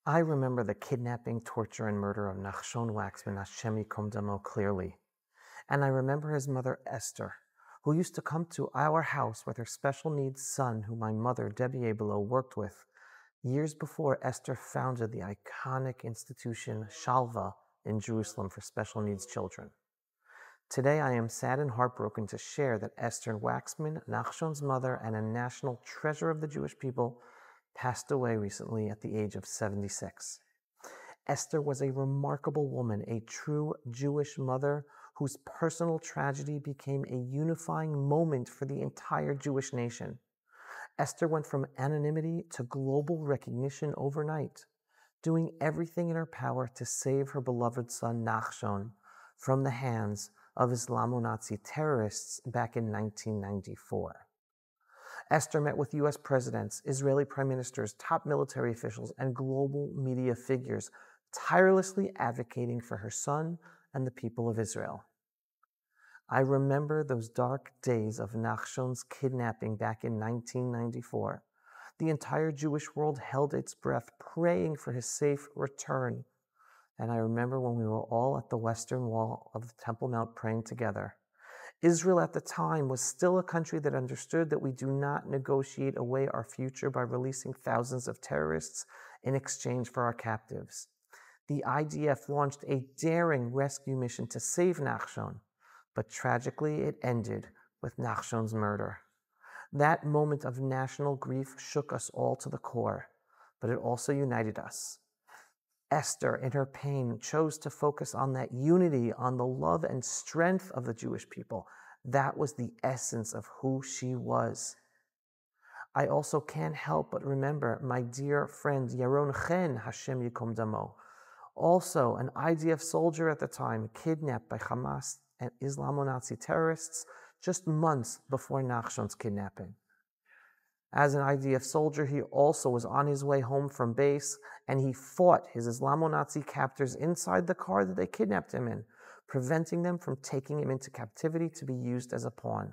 I remember the kidnapping, torture, and murder of Nachshon Wachsman, Hashem Yikom Damo, clearly. And I remember his mother, Esther, who used to come to our house with her special needs son, who my mother, Debbie Abelo, worked with years before Esther founded the iconic institution Shalva in Jerusalem for special needs children. Today, I am sad and heartbroken to share that Esther Wachsman, Nachshon's mother and a national treasure of the Jewish people, passed away recently at the age of 76. Esther was a remarkable woman, a true Jewish mother whose personal tragedy became a unifying moment for the entire Jewish nation. Esther went from anonymity to global recognition overnight, doing everything in her power to save her beloved son Nachshon from the hands of Islamo-Nazi terrorists back in 1994. Esther met with U.S. presidents, Israeli prime ministers, top military officials, and global media figures, tirelessly advocating for her son and the people of Israel. I remember those dark days of Nachshon's kidnapping back in 1994. The entire Jewish world held its breath, praying for his safe return. And I remember when we were all at the western wall of the Temple Mount praying together. Israel at the time was still a country that understood that we do not negotiate away our future by releasing thousands of terrorists in exchange for our captives. The IDF launched a daring rescue mission to save Nachshon, but tragically it ended with Nachshon's murder. That moment of national grief shook us all to the core, but it also united us. Esther, in her pain, chose to focus on that unity, on the love and strength of the Jewish people. That was the essence of who she was. I also can't help but remember my dear friend Yaron Chen, Hashem Yikom Damo, also an IDF soldier at the time, kidnapped by Hamas and Islamo-Nazi terrorists just months before Nachshon's kidnapping. As an IDF soldier, he also was on his way home from base, and he fought his Islamo-Nazi captors inside the car that they kidnapped him in, preventing them from taking him into captivity to be used as a pawn.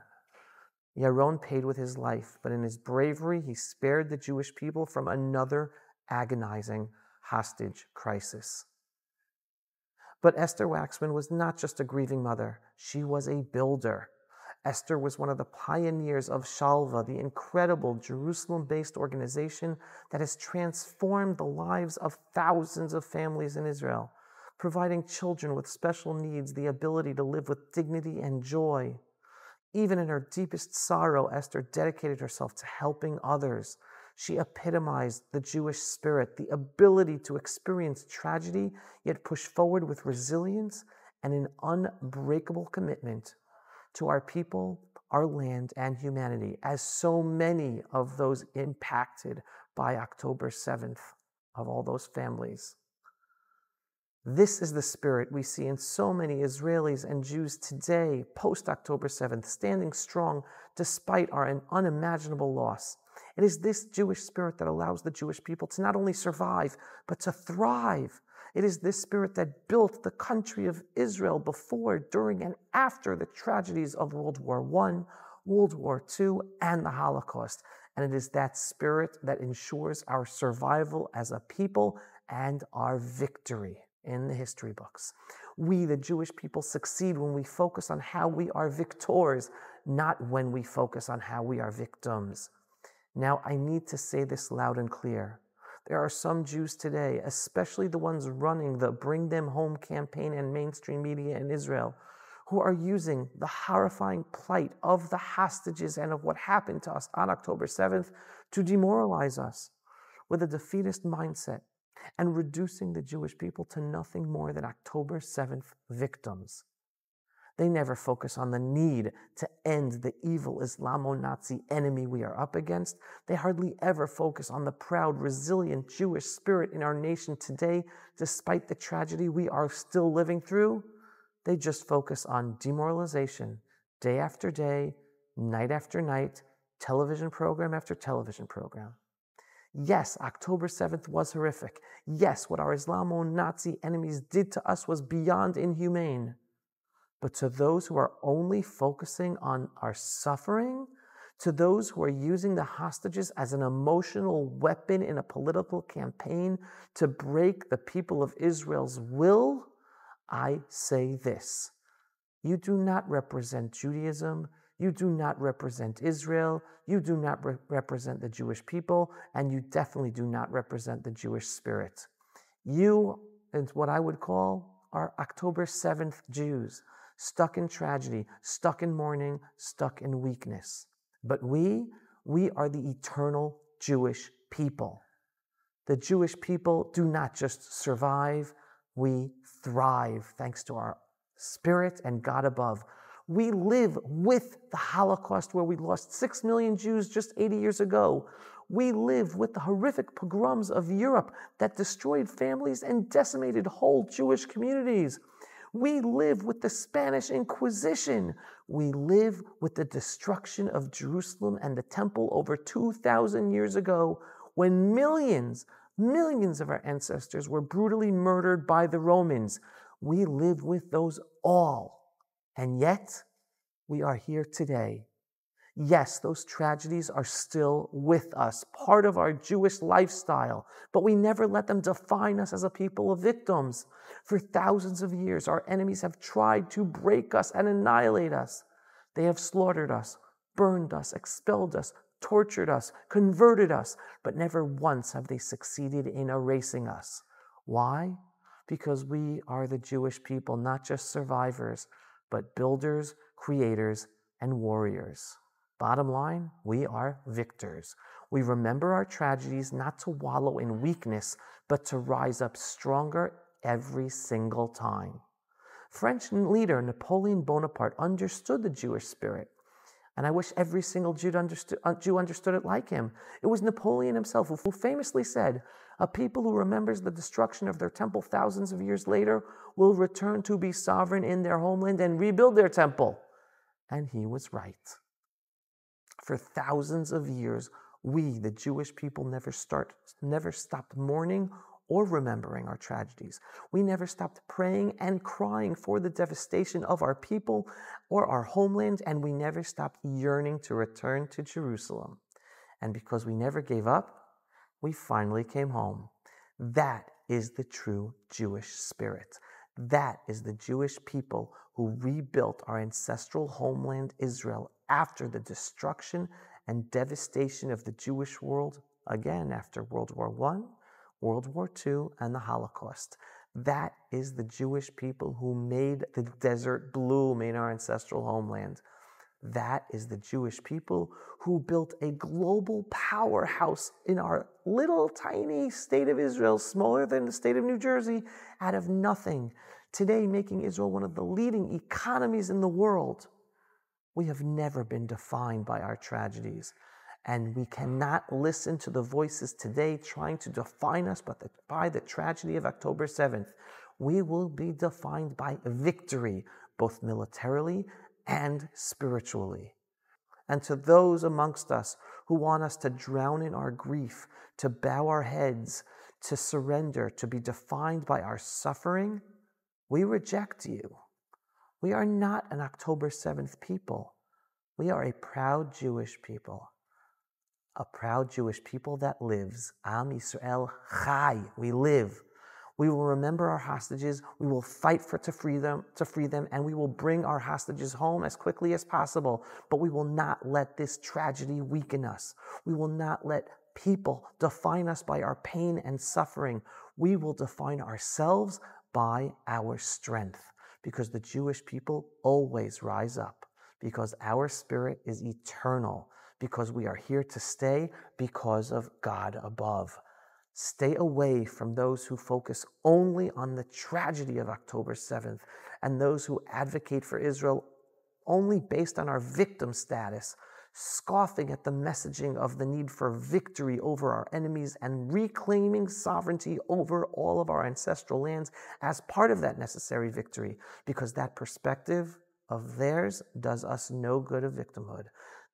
Yaron paid with his life, but in his bravery, he spared the Jewish people from another agonizing hostage crisis. But Esther Wachsman was not just a grieving mother. She was a builder. Esther was one of the pioneers of Shalva, the incredible Jerusalem-based organization that has transformed the lives of thousands of families in Israel, providing children with special needs the ability to live with dignity and joy. Even in her deepest sorrow, Esther dedicated herself to helping others. She epitomized the Jewish spirit, the ability to experience tragedy, yet push forward with resilience and an unbreakable commitment to our people, our land, and humanity, as so many of those impacted by October 7th, of all those families. This is the spirit we see in so many Israelis and Jews today, post-October 7th, standing strong despite our unimaginable loss. It is this Jewish spirit that allows the Jewish people to not only survive, but to thrive. It is this spirit that built the country of Israel before, during, and after the tragedies of World War I, World War II, and the Holocaust. And it is that spirit that ensures our survival as a people and our victory in the history books. We, the Jewish people, succeed when we focus on how we are victors, not when we focus on how we are victims. Now, I need to say this loud and clear. There are some Jews today, especially the ones running the Bring Them Home campaign and mainstream media in Israel, who are using the horrifying plight of the hostages and of what happened to us on October 7th to demoralize us with a defeatist mindset and reducing the Jewish people to nothing more than October 7th victims. They never focus on the need to end the evil Islamo-Nazi enemy we are up against. They hardly ever focus on the proud, resilient Jewish spirit in our nation today, despite the tragedy we are still living through. They just focus on demoralization, day after day, night after night, television program after television program. Yes, October 7th was horrific. Yes, what our Islamo-Nazi enemies did to us was beyond inhumane. But to those who are only focusing on our suffering, to those who are using the hostages as an emotional weapon in a political campaign to break the people of Israel's will, I say this: you do not represent Judaism, you do not represent Israel, you do not represent the Jewish people, and you definitely do not represent the Jewish spirit. You, and what I would call, are October 7th Jews, stuck in tragedy, stuck in mourning, stuck in weakness. But we are the eternal Jewish people. The Jewish people do not just survive, we thrive thanks to our Spirit and God above. We live with the Holocaust, where we lost 6 million Jews just 80 years ago. We live with the horrific pogroms of Europe that destroyed families and decimated whole Jewish communities. We live with the Spanish Inquisition. We live with the destruction of Jerusalem and the temple over 2,000 years ago, when millions of our ancestors were brutally murdered by the Romans. We live with those all. And yet, we are here today. Yes, those tragedies are still with us, part of our Jewish lifestyle, but we never let them define us as a people of victims. For thousands of years, our enemies have tried to break us and annihilate us. They have slaughtered us, burned us, expelled us, tortured us, converted us, but never once have they succeeded in erasing us. Why? Because we are the Jewish people, not just survivors, but builders, creators, and warriors. Bottom line, we are victors. We remember our tragedies not to wallow in weakness, but to rise up stronger every single time. French leader Napoleon Bonaparte understood the Jewish spirit, and I wish every single Jew understood it like him. It was Napoleon himself who famously said, "A people who remembers the destruction of their temple thousands of years later will return to be sovereign in their homeland and rebuild their temple." And he was right. For thousands of years, we, the Jewish people, never stopped mourning or remembering our tragedies. We never stopped praying and crying for the devastation of our people or our homeland, and we never stopped yearning to return to Jerusalem. And because we never gave up, we finally came home. That is the true Jewish spirit. That is the Jewish people who rebuilt our ancestral homeland, Israel, after the destruction and devastation of the Jewish world, again after World War I, World War II, and the Holocaust. That is the Jewish people who made the desert bloom in our ancestral homeland. That is the Jewish people who built a global powerhouse in our little tiny state of Israel, smaller than the state of New Jersey, out of nothing, today making Israel one of the leading economies in the world. We have never been defined by our tragedies, and we cannot listen to the voices today trying to define us by the tragedy of October 7th. We will be defined by victory, both militarily and spiritually. And to those amongst us who want us to drown in our grief, to bow our heads, to surrender, to be defined by our suffering, we reject you. We are not an October 7th people. We are a proud Jewish people. A proud Jewish people that lives. Am Yisrael Chai. We live. We will remember our hostages. We will fight to free them, and we will bring our hostages home as quickly as possible. But we will not let this tragedy weaken us. We will not let people define us by our pain and suffering. We will define ourselves by our strength, because the Jewish people always rise up, because our spirit is eternal, because we are here to stay because of God above. Stay away from those who focus only on the tragedy of October 7th and those who advocate for Israel only based on our victim status, scoffing at the messaging of the need for victory over our enemies and reclaiming sovereignty over all of our ancestral lands as part of that necessary victory, because that perspective of theirs does us no good of victimhood.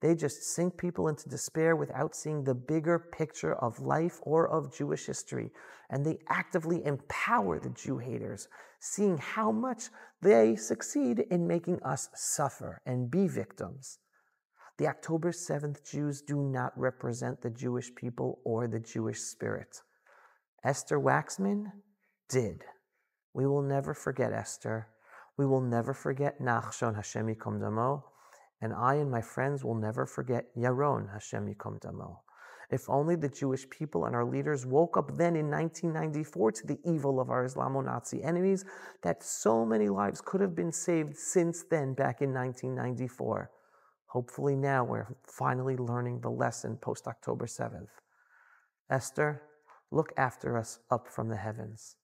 They just sink people into despair without seeing the bigger picture of life or of Jewish history. And they actively empower the Jew haters, seeing how much they succeed in making us suffer and be victims. The October 7th Jews do not represent the Jewish people or the Jewish spirit. Esther Wachsman did. We will never forget Esther. We will never forget Nachshon, Hashem Yikom Damo. And I and my friends will never forget Yaron, Hashem Yikom Damo. If only the Jewish people and our leaders woke up then in 1994 to the evil of our Islamo-Nazi enemies, that so many lives could have been saved since then, back in 1994. Hopefully now we're finally learning the lesson post-October 7th. Esther, look after us up from the heavens.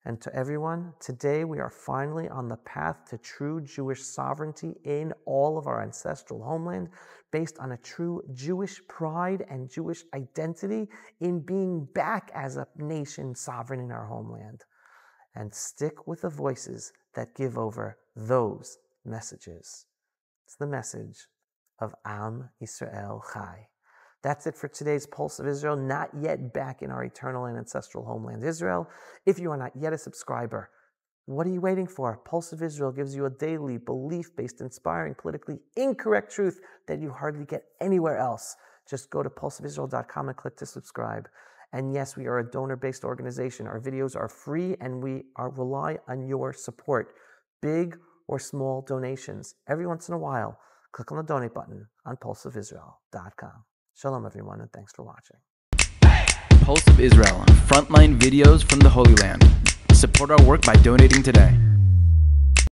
And to everyone, today we are finally on the path to true Jewish sovereignty in all of our ancestral homeland, based on a true Jewish pride and Jewish identity in being back as a nation sovereign in our homeland. And stick with the voices that give over those messages. It's the message of Am Yisrael Chai. That's it for today's Pulse of Israel, not yet back in our eternal and ancestral homeland, Israel. If you are not yet a subscriber, what are you waiting for? Pulse of Israel gives you a daily, belief-based, inspiring, politically incorrect truth that you hardly get anywhere else. Just go to pulseofisrael.com and click to subscribe. And yes, we are a donor-based organization. Our videos are free and we rely on your support. Big or small donations. Every once in a while, click on the donate button on pulseofisrael.com. Shalom, everyone, and thanks for watching. Pulse of Israel, frontline videos from the Holy Land. Support our work by donating today.